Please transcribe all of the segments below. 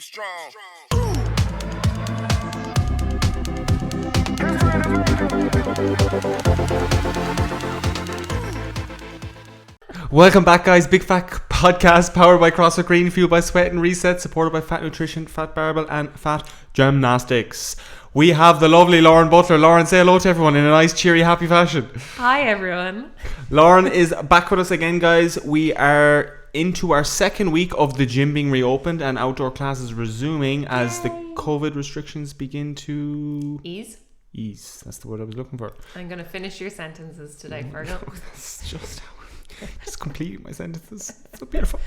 it strong. Welcome back, guys. Big Fat Podcast powered by Crossfit Green, fueled by Sweat and Reset, supported by Fat Nutrition, Fat Barbell and Fat Gymnastics. We have the lovely Lauren Butler. Lauren, say hello to everyone in a nice, cheery, happy fashion. Hi, everyone. Lauren is back with us again, guys. We are into our second week of the gym being reopened and outdoor classes resuming as the COVID restrictions begin to... Ease. That's the word I was looking for. I'm going to finish your sentences today, Fergal. That's just how just completing my sentences. So beautiful.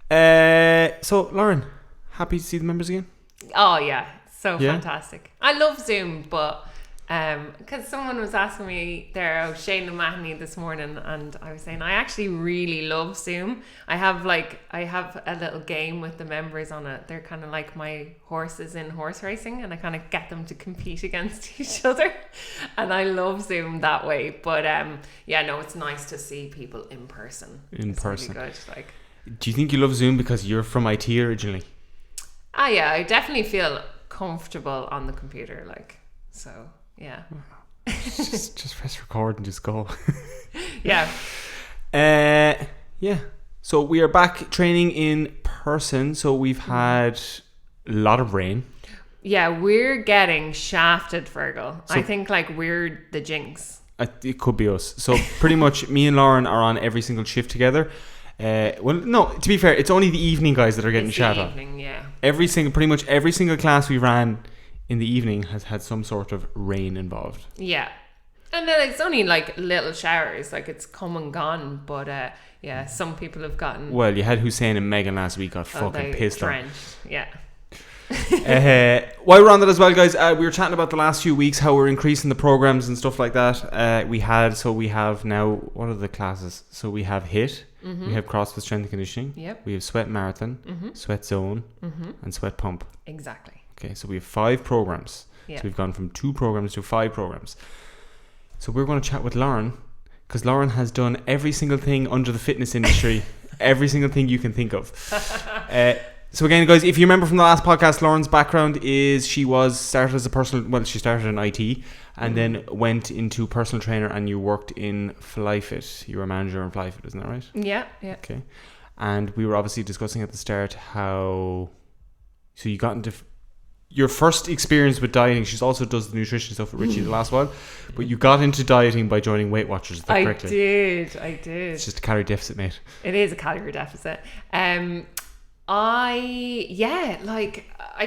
So, Lauren, happy to see the members again? Oh, yeah. So fantastic. I love Zoom, but because someone was asking me there, I was Shane and Mahoney this morning, and I was saying I actually really love Zoom. I have a little game with the members on it. They're kind of like my horses in horse racing, and I kind of get them to compete against each other, and I love Zoom that way. But it's nice to see people in person. It's really good. Do you think you love Zoom because you're from IT originally? I definitely feel comfortable on the computer, yeah. just press record and just go. Yeah. So we are back training in person. So we've had a lot of rain. Yeah, we're getting shafted, Fergal. So, I think we're the jinx. It could be us. So pretty much me and Lauren are on every single shift together. To be fair, it's only the evening guys that are getting shat on. Evening, yeah. Pretty much every single class we ran in the evening has had some sort of rain involved. Yeah. And then it's only little showers, it's come and gone, but some people have gotten... Well, you had Hussein and Megan last week got fucking pissed off. Yeah. While we're on that as well, guys, we were chatting about the last few weeks, how we're increasing the programs and stuff like that. We have now, what are the classes? So we have HIIT, we have CrossFit Strength and Conditioning, yep. We have Sweat Marathon, Sweat Zone, and Sweat Pump. Exactly. Okay, so we have 5 programs. Yeah. So we've gone from 2 programs to 5 programs. So we're going to chat with Lauren, because Lauren has done every single thing under the fitness industry, every single thing you can think of. So again, guys, if you remember from the last podcast, Lauren's background is she started in IT and then went into personal trainer, and you worked in FlyFit. You were a manager in FlyFit, isn't that right? Yeah. Okay. And we were obviously discussing at the start so you got into your first experience with dieting. She also does the nutrition stuff with Richie the last one, but you got into dieting by joining Weight Watchers. Is that correctly? I did. It's just a calorie deficit, mate. It is a calorie deficit. I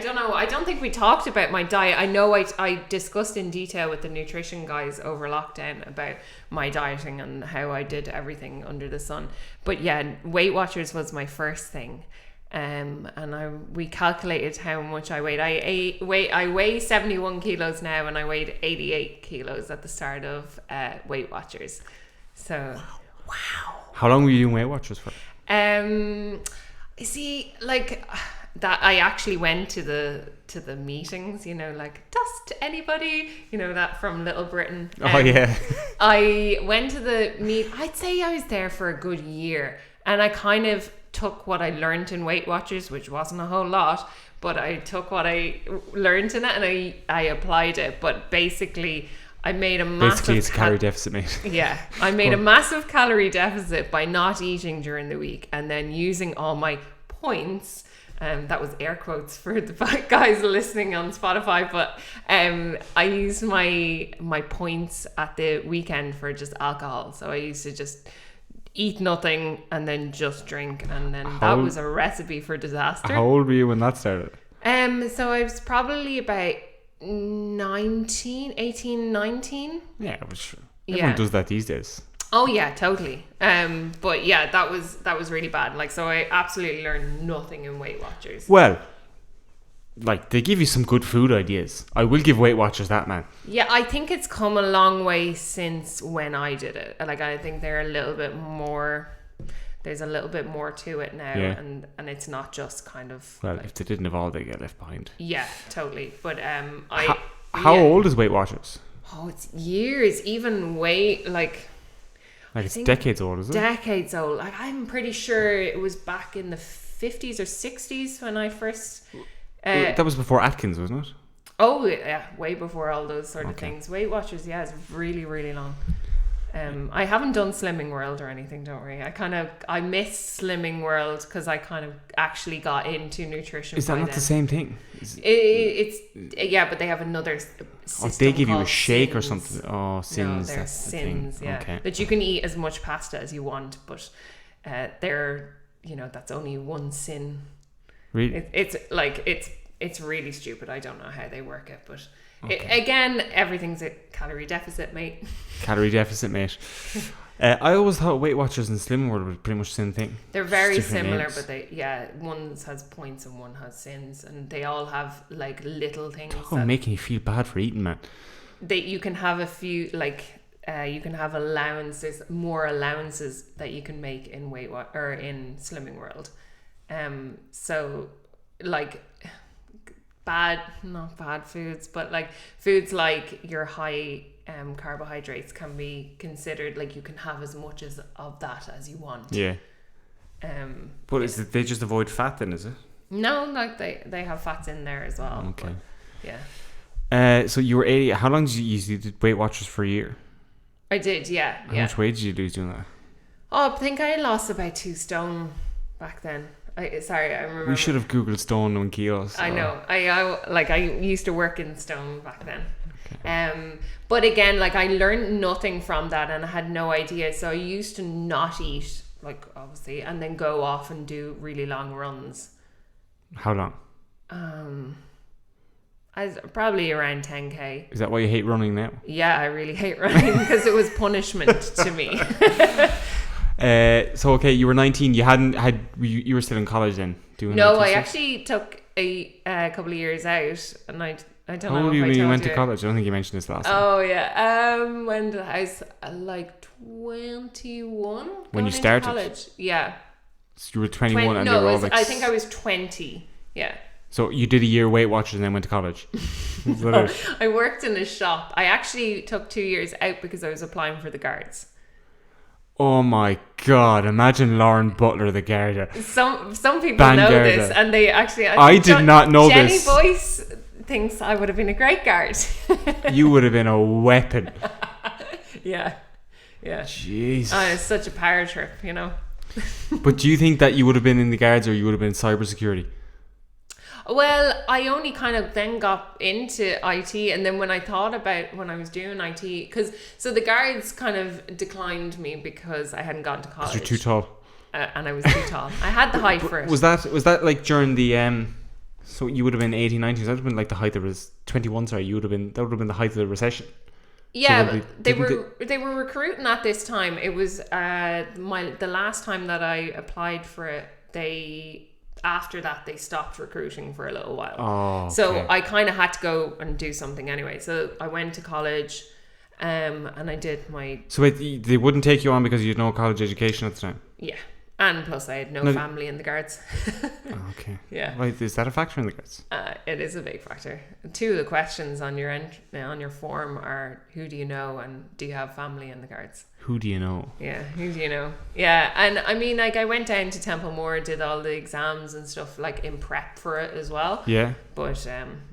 don't know. I don't think we talked about my diet. I know I discussed in detail with the nutrition guys over lockdown about my dieting and how I did everything under the sun. But yeah, Weight Watchers was my first thing. And we calculated how much I weighed. I weigh 71 kilos now, and I weighed 88 kilos at the start of Weight Watchers. So, wow. How long were you doing Weight Watchers for? See, that I actually went to the meetings, does anybody, that from Little Britain. Oh yeah. I went to the I'd say I was there for a good year, and I kind of took what I learned in Weight Watchers, which wasn't a whole lot, but I took what I learned in it and I applied it. But basically I made a massive... Basically it's a calorie deficit, mate. Yeah. I made a massive calorie deficit by not eating during the week and then using all my points. That was air quotes for the guys listening on Spotify, but I used my points at the weekend for just alcohol. So I used to just eat nothing and then just drink, and then that was a recipe for disaster. How old were you when that started? So I was probably about 18, 19. Yeah, everyone does that these days. Oh yeah, totally. But yeah, that was really bad. So I absolutely learned nothing in Weight Watchers. Well, they give you some good food ideas. I will give Weight Watchers that, man. Yeah, I think it's come a long way since when I did it. I think they're a little bit more... There's a little bit more to it now, yeah. and it's not just kind of... Well, if they didn't evolve, they get left behind. Yeah, totally. But How old is Weight Watchers? Oh, it's years. Even way it's decades old, is it? Decades old. I'm pretty sure it was back in the 50s or 60s when I first. That was before Atkins, wasn't it? Oh yeah, way before all those sort of things. Weight Watchers, yeah, is really, really long. I haven't done Slimming World or anything, don't worry. I missed Slimming World because I kind of actually got into nutrition. Is that not the same thing? It's yeah, but they have another system. They give you a shake Sins. or something. Oh, Sins. No, they're that's the Sins, thing. yeah. Okay. That you can eat as much pasta as you want, but they're, that's only one sin. Really? It's really stupid. I don't know how they work it, but again, everything's a calorie deficit, mate. Calorie deficit, mate. I always thought Weight Watchers and Slimming World were pretty much the same thing. They're very Just different similar, names. but one has points and one has sins, and they all have like little things. Oh, making you feel bad for eating, man. You can have a few you can have allowance. There's more allowances that you can make in in Slimming World. So like not bad foods, but like foods like your high carbohydrates can be considered, like you can have as much of that as you want. Yeah. But is it they just avoid fat then, is it? No, like they have fats in there as well. Okay. But, yeah. So you were 80. How long did you did Weight Watchers for a year? I did, yeah. How much weight did you lose doing that? Oh, I think I lost about 2 stone back then. I remember. We should have Googled stone and kilos. I know. I used to work in stone back then. Okay. But again, like I learned nothing from that, and I had no idea. So I used to not eat, like obviously, and then go off and do really long runs. How long? Probably around 10k. Is that why you hate running now? Yeah, I really hate running because it was punishment to me. So okay, you were 19. You were still in college then doing. No, I actually took a couple of years out, and I don't know. How old were you when you went to college? I don't think you mentioned this last time. Oh yeah. When did I was like 21 when you started college? Yeah. So you were 21 and they were all like. I think I was 20. Yeah. So you did a year Weight Watchers and then went to college. No, I worked in a shop. I actually took 2 years out because I was applying for the guards. Oh my god! Imagine Lauren Butler, the Garda. Some people know this, and they actually. I did not know this. Jenny Boyce thinks I would have been a great guard. You would have been a weapon. Yeah. Jeez. It's such a power trip, But do you think that you would have been in the guards or you would have been cybersecurity? Well, I only kind of then got into IT, and then when I thought about when I was doing IT, so the guards kind of declined me because I hadn't gone to college. Because you're too tall. And I was too tall. I had the height for it. Was that like during the so you would have been 18, 19, that would have been like the height of 21, sorry, that would have been the height of the recession. Yeah, so they were recruiting at this time. It was the last time that I applied for it, after that they stopped recruiting for a little while. Oh, okay. So I kind of had to go and do something anyway. So I went to college, and I did my. So wait, they wouldn't take you on because you had no college education at the time? Yeah, and plus I had no family in the guards. Okay. Yeah. Right, is that a factor in the guards? It is a big factor. 2 of the questions on your form are who do you know and do you have family in the guards? Who do you know? Yeah, who do you know? Yeah, and I mean, like I went down to Templemore, did all the exams and stuff, like in prep for it as well. Yeah. But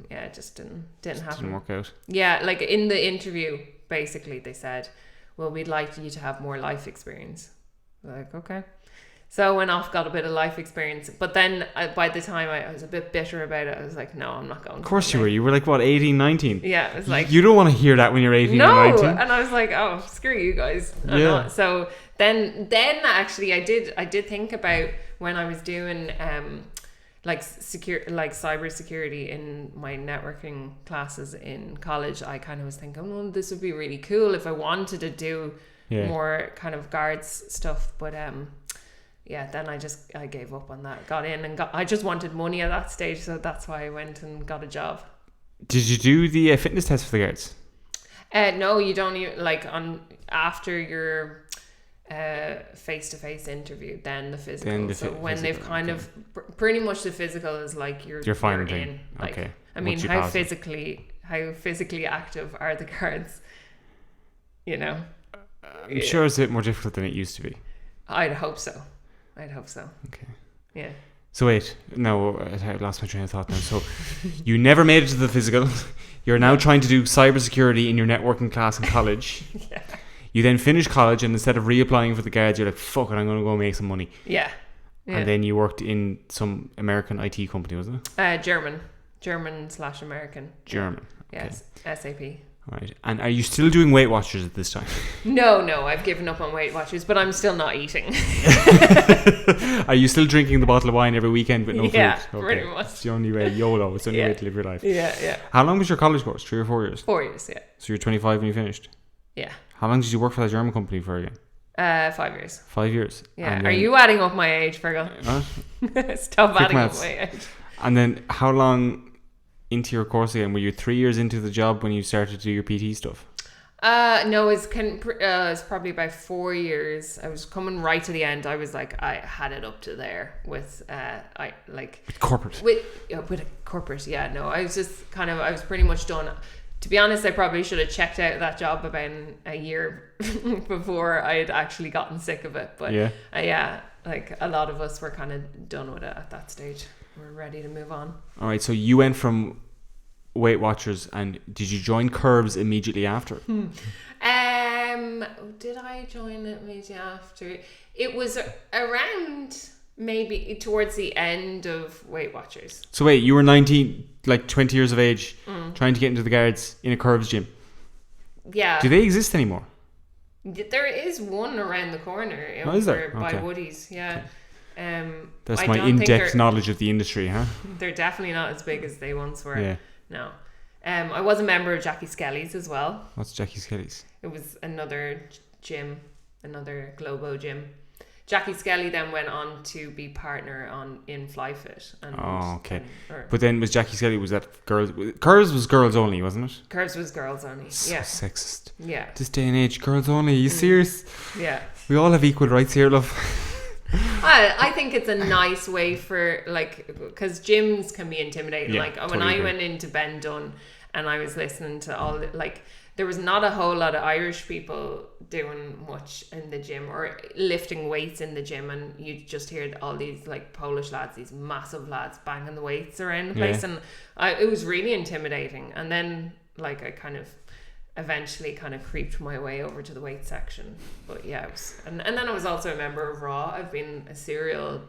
it just didn't happen. Didn't work out. Yeah, like in the interview, basically they said, "Well, we'd like you to have more life experience." Like, okay. So I went off, got a bit of life experience, but then by the time I was a bit bitter about it, I was like, no, I'm not going. Of course you were. You were like, what, 18, 19? Yeah, it was like... You don't want to hear that when you're 18 or 19. No, and I was like, oh, screw you guys. Yeah. So then actually I did think about when I was doing cyber security in my networking classes in college, I kind of was thinking, well, this would be really cool if I wanted to do more kind of guards stuff, but then I gave up on that. Got in and I just wanted money at that stage, so that's why I went and got a job. Did you do the fitness test for the guards? No, you don't even after your face-to-face interview, then the physical. So when they've kind of pretty much the physical is like you're fine in. Like, okay. I mean, how physically active are the guards? I'm sure it's a bit more difficult than it used to be. I'd hope so. Okay. Yeah. So wait, no, I lost my train of thought now. So you never made it to the physical. You're now trying to do cybersecurity in your networking class in college. Yeah. You then finish college, and instead of reapplying for the guards, you're like, fuck it, I'm going to go make some money. Yeah. And then you worked in some American IT company, wasn't it? German/American. German. Yes, SAP. Right. And are you still doing Weight Watchers at this time? No, I've given up on Weight Watchers, but I'm still not eating. Are you still drinking the bottle of wine every weekend with no food? Yeah, pretty much. It's the only way, YOLO, it's the only way to live your life. Yeah. How long was your college course? 3 or 4 years? 4 years, yeah. So you're 25 when you finished? Yeah. How long did you work for that German company for again? 5 years. 5 years? Yeah. Are you adding up my age, Fergal? What? Stop adding up my age. And then how long into your course again? Were you 3 years into the job when you started to do your PT stuff? No, it's probably about 4 years. I was coming right to the end. I was like, I had it up to there with with corporate. With a corporate, yeah. No, I was just I was pretty much done. To be honest, I probably should have checked out that job about a year before I had actually gotten sick of it. But like a lot of us were kind of done with it at that stage. We're ready to move on. All right, so you went from Weight Watchers, and did you join Curves immediately after? Did I join it immediately after? It was around maybe towards the end of Weight Watchers. So wait, you were 19, like 20 years of age, trying to get into the guards in a Curves gym. Yeah. Do they exist anymore? There is one around the corner is there? By Woody's. Yeah. Okay. That's my in-depth knowledge of the industry, huh? They're definitely not as big as they once were. Yeah. No. I was a member of Jackie Skelly's as well. What's Jackie Skelly's? It was another gym, another Globo gym. Jackie Skelly then went on to be partner in FlyFit. But then was Jackie Skelly, was that girls? Curves was girls only, wasn't it? Curves was girls only. So sexist. Yeah. This day and age, girls only. Are you serious? Yeah. We all have equal rights here, love. I think it's a nice way for, like, because gyms can be intimidating. Like when I went into Ben Dunn and I was listening to all there was not a whole lot of Irish people doing much in the gym or lifting weights in the gym, and you just hear all these like Polish lads, these massive lads banging the weights around the place, and it was really intimidating. And then like I kind of eventually kind of creeped my way over to the weight section. But yeah, it was, and then I was also a member of Raw. I've been a serial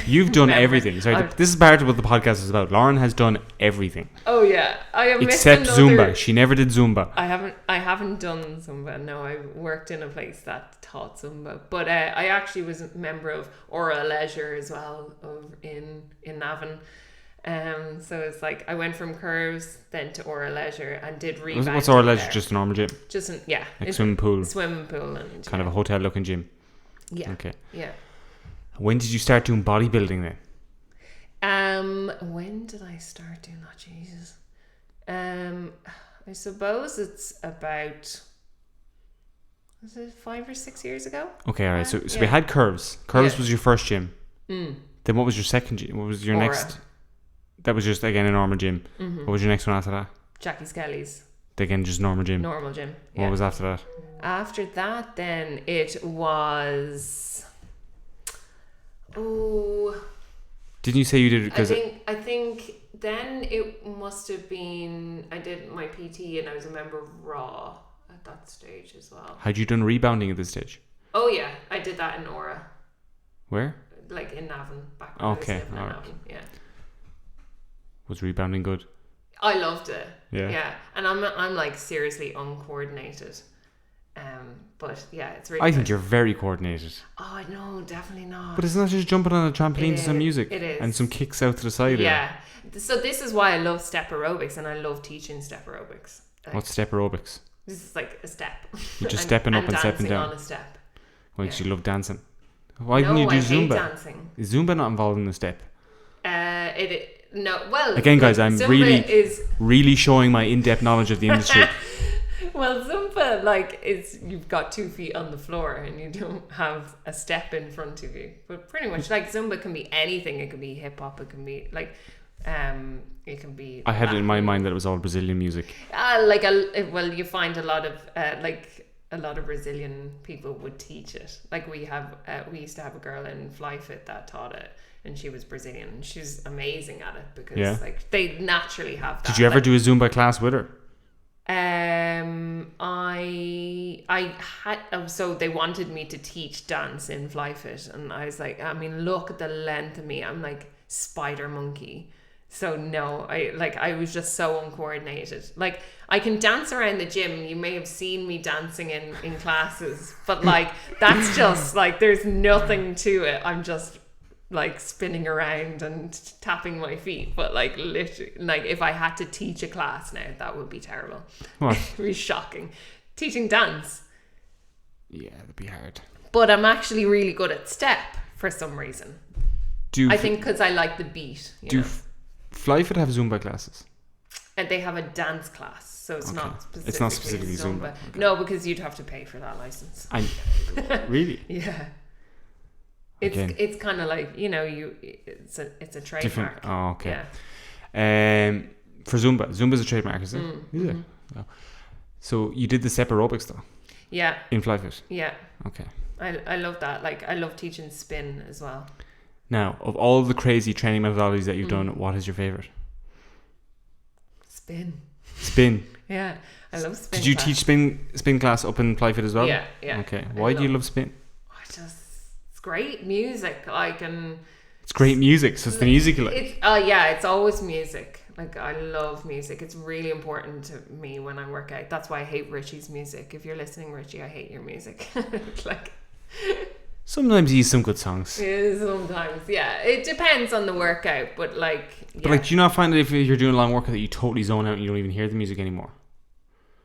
You've done everything. Sorry, this is part of what the podcast is about. Lauren has done everything. Oh yeah, I have except Zumba. She never did Zumba. I haven't done Zumba. No, I worked in a place that taught Zumba. But I actually was a member of Aura Leisure as well in Navan. So it's like I went from Curves then to Aura Leisure and did rebound. What's Aura Leisure? Just a normal gym? Just like swimming pool. Swimming pool and kind of a hotel looking gym. Yeah. Okay. Yeah. When did you start doing bodybuilding then? When did I start doing that? Jesus. I suppose it's about, was it 5 or 6 years ago? Okay, alright. So we had Curves. Curves was your first gym. Mm. Then what was your second gym? What was your Aura. next? That was just again a normal gym. Mm-hmm. What was your next one after that? Jackie Skelly's. Again, just normal gym. Normal gym. Yeah. What was after that? After that, then it was. Oh. Didn't you say you did? Because I think then it must have been. I did my PT and I was a member of Raw at that stage as well. Had you done rebounding at this stage? Oh yeah, I did that in Aura. Where? Like in Navan, back when I was living in Navan. Yeah. Was rebounding good? I loved it. Yeah. Yeah, and I'm like seriously uncoordinated. But yeah, it's really. I think you're very coordinated. Oh no, definitely not. But it's not just jumping on a trampoline to some music. It is. And some kicks out to the side. Yeah. So this is why I love step aerobics and I love teaching step aerobics. What's step aerobics? This is like a step. You're just stepping up and stepping down. On a step. Well, because you love dancing. Why didn't you do Zumba? I hate dancing. Is Zumba not involved in the step? No. Well, again, guys, I'm Zumba really showing my in-depth knowledge of the industry. Well, Zumba is you've got 2 feet on the floor and you don't have a step in front of you. But pretty much like Zumba can be anything. It can be hip hop. It can be like it can be. I had it in my mind that it was all Brazilian music. You find a lot of Brazilian people would teach it. Like we used to have a girl in FlyFit that taught it. and she was Brazilian, and she's amazing at it because Yeah. like they naturally have that. Did you ever do a Zumba class with her? I had so they wanted me to teach dance in FlyFit, and I was like, I mean, look at the length of me. I'm like spider monkey. So no, I was just so uncoordinated. Like I can dance around the gym. You may have seen me dancing in classes, but like that's just like there's nothing to it. I'm just like spinning around and tapping my feet. But like literally, like if I had to teach a class now, that would be terrible. What? It would be shocking. Teaching dance. Yeah, it'd be hard. But I'm actually really good at step for some reason. I think because I like the beat. You know? FlyFit have Zumba classes? And they have a dance class, so it's not specifically Zumba. Okay. No, because you'd have to pay for that license. Really? Yeah. It's kind of like, you know, it's a trademark. Different. Oh, okay. Yeah. For Zumba's a trademark, is it? Is it? Oh. So you did the step aerobics though? Yeah. In FlyFit? Yeah. Okay. I love that. Like I love teaching spin as well. Now, of all the crazy training methodologies that you've done, what is your favorite? Spin. Spin. Yeah, I love spin. Did you teach spin class up in FlyFit as well? Yeah. Okay. Why do you love spin? It's great music. It's great music. So it's the music you like. It's always music. Like I love music. It's really important to me when I work out. That's why I hate Richie's music. If you're listening, Richie, I hate your music. Like. Sometimes you use some good songs. Yeah, sometimes, yeah. It depends on the workout, but like. Yeah. But like, do you not find that if you're doing a long workout that you totally zone out and you don't even hear the music anymore?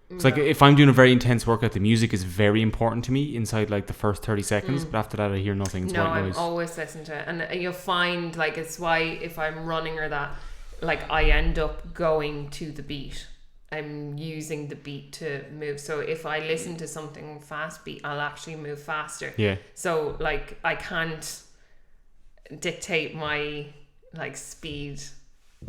It's like if I'm doing a very intense workout, the music is very important to me inside like the first 30 seconds. But after that, I hear nothing. It's white noise. I'm always listening to it, and you'll find like it's why if I'm running or that, like I end up going to the beat. I'm using the beat to move. So if I listen to something fast beat, I'll actually move faster. Yeah. So like I can't dictate my like speed.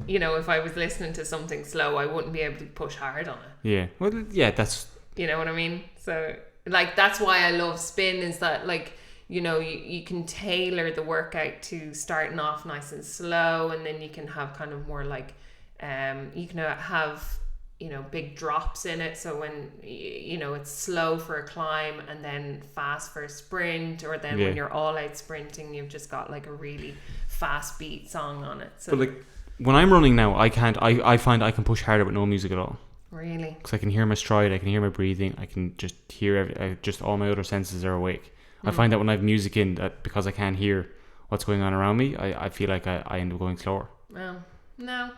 You know, if I was listening to something slow, I wouldn't be able to push hard on it. Yeah. Well, yeah, that's... You know what I mean? So like that's why I love spin is that like, you know, you can tailor the workout to starting off nice and slow, and then you can have kind of more like you can have, you know, big drops in it. So when, you know, it's slow for a climb and then fast for a sprint, or then when you're all out sprinting, you've just got like a really fast beat song on it. So but like when I'm running now, I find I can push harder with no music at all. Really? Because I can hear my stride, I can hear my breathing, I can just hear just all my other senses are awake. I find that when I have music in, that because I can't hear what's going on around me, I feel like I end up going slower. Well, no.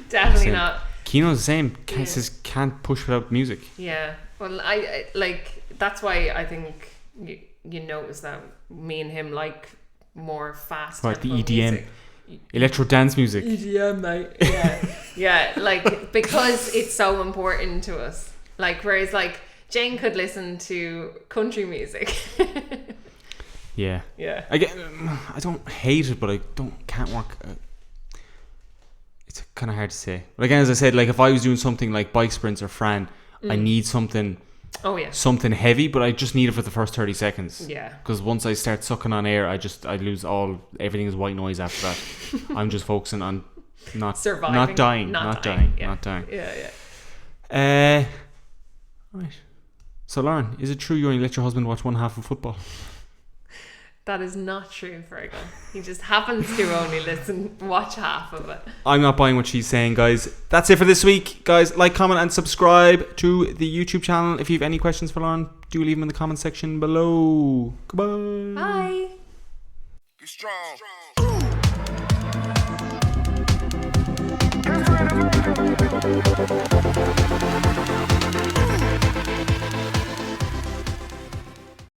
Definitely not. Kino's the same. Says can't push without music. Yeah. Well, I like that's why I think you notice that me and him like more fast. Right, the EDM, music. electro dance music. EDM, mate. Yeah, yeah. Like because it's so important to us. Like whereas like Jane could listen to country music. Yeah. Yeah. I don't hate it, but I can't work. It's kind of hard to say. But again, as I said, like if I was doing something like bike sprints or Fran, I need something. Oh yeah. Something heavy, but I just need it for the first 30 seconds. Yeah. Because once I start sucking on air, I lose everything is white noise after that. I'm just focusing on not surviving, not dying. Yeah. Right. So Lauren, is it true you only let your husband watch one half of football? That is not true, Fergal. He just happens to only watch half of it. I'm not buying what she's saying, guys. That's it for this week. Guys, like, comment and subscribe to the YouTube channel. If you have any questions for Lauren, do leave them in the comment section below. Goodbye. Bye. Be strong.